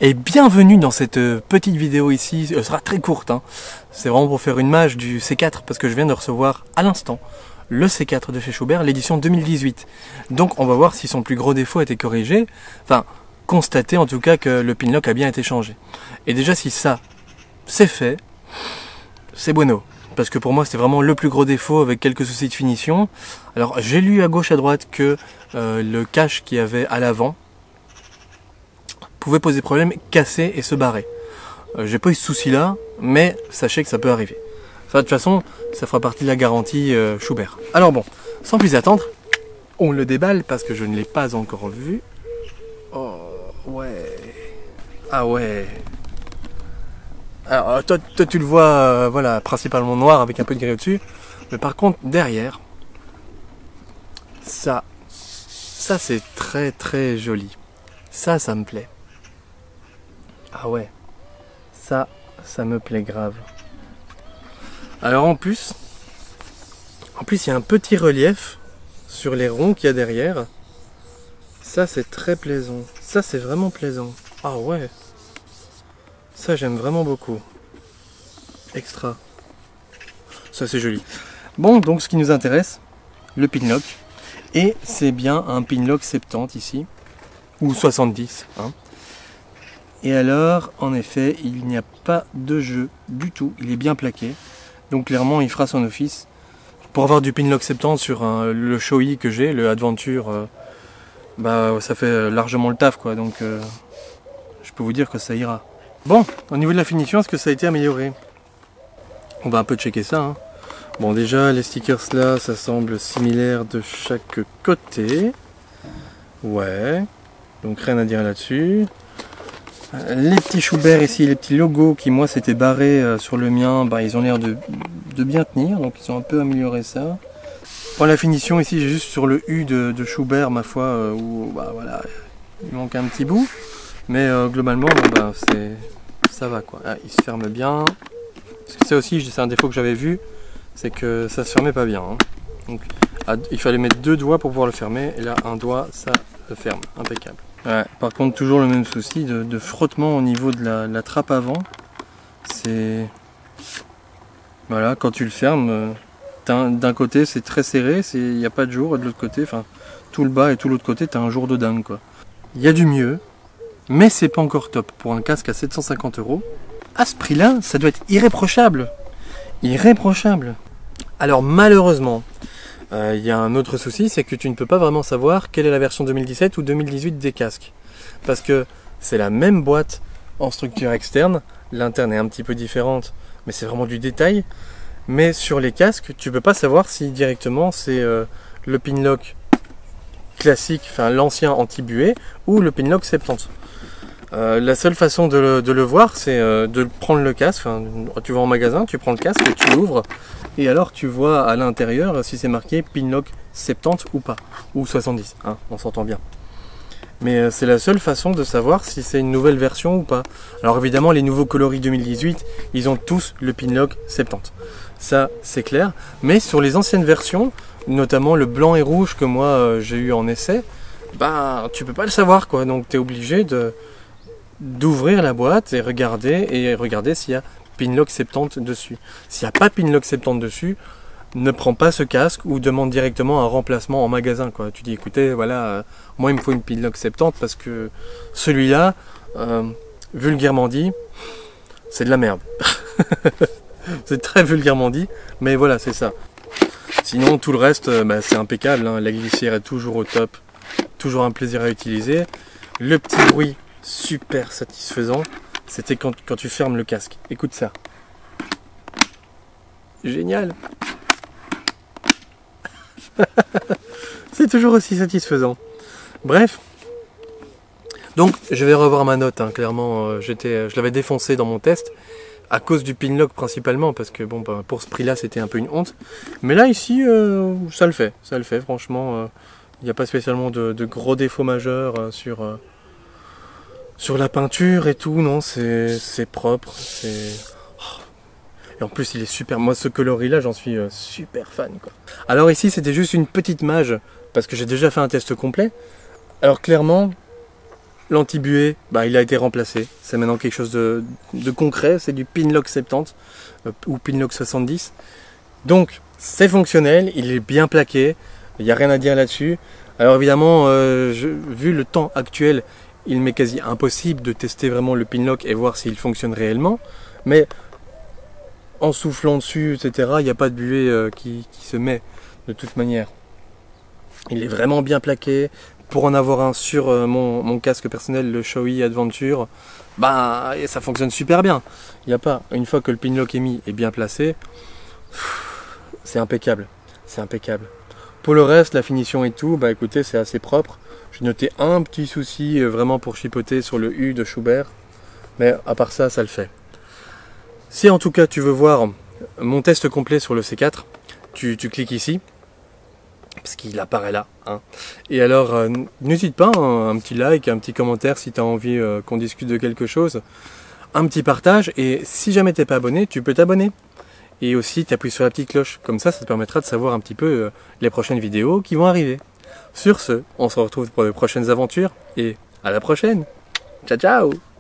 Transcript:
Et bienvenue dans cette petite vidéo ici, elle sera très courte, hein. C'est vraiment pour faire une mage du C4 parce que je viens de recevoir à l'instant le C4 de chez Schubert, l'édition 2018. Donc on va voir si son plus gros défaut a été corrigé, enfin constater en tout cas que le pinlock a bien été changé. Et déjà si ça c'est fait, c'est bueno. Parce que pour moi c'est vraiment le plus gros défaut avec quelques soucis de finition. Alors j'ai lu à gauche à droite que le cache qu'il y avait à l'avant pouvait poser problème, casser et se barrer. J'ai pas eu ce souci là, mais sachez que ça peut arriver. Enfin, de toute façon, ça fera partie de la garantie Schubert. Alors bon, sans plus attendre, on le déballe parce que je ne l'ai pas encore vu. Oh ouais. Ah ouais. Alors toi tu le vois, voilà, principalement noir avec un peu de gris au-dessus. Mais par contre, derrière, ça c'est très très joli. Ça me plaît. Ah ouais, ça me plaît grave. Alors en plus, il y a un petit relief sur les ronds qu'il y a derrière. Ça c'est très plaisant. Ça c'est vraiment plaisant. Ah ouais. Ça j'aime vraiment beaucoup. Extra. Ça c'est joli. Bon, donc ce qui nous intéresse, le pinlock. Et c'est bien un pinlock 70 ici. Ou 70. Hein. Et alors, en effet, il n'y a pas de jeu du tout. Il est bien plaqué. Donc clairement, il fera son office. Pour avoir du pinlock 70 sur le Shoei que j'ai, le Adventure, bah ça fait largement le taf, quoi. Donc je peux vous dire que ça ira. Bon, au niveau de la finition, est-ce que ça a été amélioré? On va un peu checker ça. Hein. Bon, déjà, les stickers là, ça semble similaire de chaque côté. Ouais. Donc rien à dire là-dessus. Les petits Schubert ici, les petits logos qui moi s'étaient barrés sur le mien, bah, ils ont l'air de bien tenir, donc ils ont un peu amélioré ça. Pour la finition ici, j'ai juste sur le U de Schubert, ma foi, où bah, voilà, il manque un petit bout, mais globalement, bah, ça va quoi. Ah, il se ferme bien. Parce que ça aussi, c'est un défaut que j'avais vu, c'est que ça se fermait pas bien. Hein. Donc, il fallait mettre 2 doigts pour pouvoir le fermer, et là, un doigt, ça le ferme, impeccable. Ouais, par contre, toujours le même souci de frottement au niveau de la trappe avant. C'est... Voilà, quand tu le fermes, d'un côté c'est très serré, il n'y a pas de jour, et de l'autre côté, enfin, tout le bas et tout l'autre côté, tu as un jour de dingue, quoi. Il y a du mieux, mais c'est pas encore top. Pour un casque à 750 €, à ce prix-là, ça doit être irréprochable. Irréprochable. Alors malheureusement, il y a un autre souci, c'est que tu ne peux pas vraiment savoir quelle est la version 2017 ou 2018 des casques. Parce que c'est la même boîte en structure externe, l'interne est un petit peu différente, mais c'est vraiment du détail. Mais sur les casques, tu peux pas savoir si directement c'est le pinlock classique, enfin l'ancien anti-buée, ou le pinlock 70. La seule façon de le voir, c'est de prendre le casque. Tu vas en magasin, tu prends le casque, tu l'ouvres, et alors tu vois à l'intérieur si c'est marqué pinlock 70 ou pas, ou 70, hein, on s'entend bien. Mais c'est la seule façon de savoir si c'est une nouvelle version ou pas. Alors évidemment, les nouveaux coloris 2018, ils ont tous le pinlock 70. Ça, c'est clair. Mais sur les anciennes versions, notamment le blanc et rouge que moi j'ai eu en essai, bah tu peux pas le savoir, quoi. Donc tu es obligé d'ouvrir la boîte et regarder s'il y a pinlock 70 dessus. S'il n'y a pas pinlock 70 dessus, ne prends pas ce casque ou demande directement un remplacement en magasin, quoi. Tu dis écoutez, voilà, moi il me faut une pinlock 70 parce que celui-là, vulgairement dit, c'est de la merde. C'est très vulgairement dit, mais voilà, c'est ça. Sinon tout le reste, bah, c'est impeccable, hein. La glissière est toujours au top, toujours un plaisir à utiliser. Le petit bruit super satisfaisant, c'était quand tu fermes le casque. Écoute ça. Génial. C'est toujours aussi satisfaisant. Bref. Donc je vais revoir ma note, hein. Clairement, je l'avais défoncé dans mon test. À cause du pinlock principalement, parce que bon, bah, pour ce prix-là, c'était un peu une honte. Mais là, ici, ça le fait, franchement. Il n'y a pas spécialement de gros défauts majeurs sur la peinture et tout, non, c'est propre, c'est... Et en plus il est super, moi ce coloris là j'en suis super fan, quoi. Alors ici c'était juste une petite mage, parce que j'ai déjà fait un test complet. Alors clairement, L'anti-buée, bah, il a été remplacé. C'est maintenant quelque chose de concret. C'est du Pinlock 70 ou Pinlock 70. Donc, c'est fonctionnel. Il est bien plaqué. Il n'y a rien à dire là-dessus. Alors évidemment, vu le temps actuel, il m'est quasi impossible de tester vraiment le Pinlock et voir s'il fonctionne réellement. Mais en soufflant dessus, etc., il n'y a pas de buée qui se met de toute manière. Il est vraiment bien plaqué. Pour en avoir un sur mon casque personnel, le Shoei Adventure, bah, ça fonctionne super bien. Il n'y a pas, une fois que le Pinlock est mis et bien placé, c'est impeccable. C'est impeccable. Pour le reste, la finition et tout, bah écoutez, c'est assez propre. J'ai noté un petit souci vraiment pour chipoter sur le U de Schubert. Mais à part ça, ça le fait. Si en tout cas tu veux voir mon test complet sur le C4, tu cliques ici. Parce qu'il apparaît là. Hein. Et alors, n'hésite pas, hein, un petit like, un petit commentaire si tu as envie qu'on discute de quelque chose. Un petit partage. Et si jamais tu n'es pas abonné, tu peux t'abonner. Et aussi, tu appuies sur la petite cloche. Comme ça te permettra de savoir un petit peu les prochaines vidéos qui vont arriver. Sur ce, on se retrouve pour de prochaines aventures. Et à la prochaine. Ciao, ciao!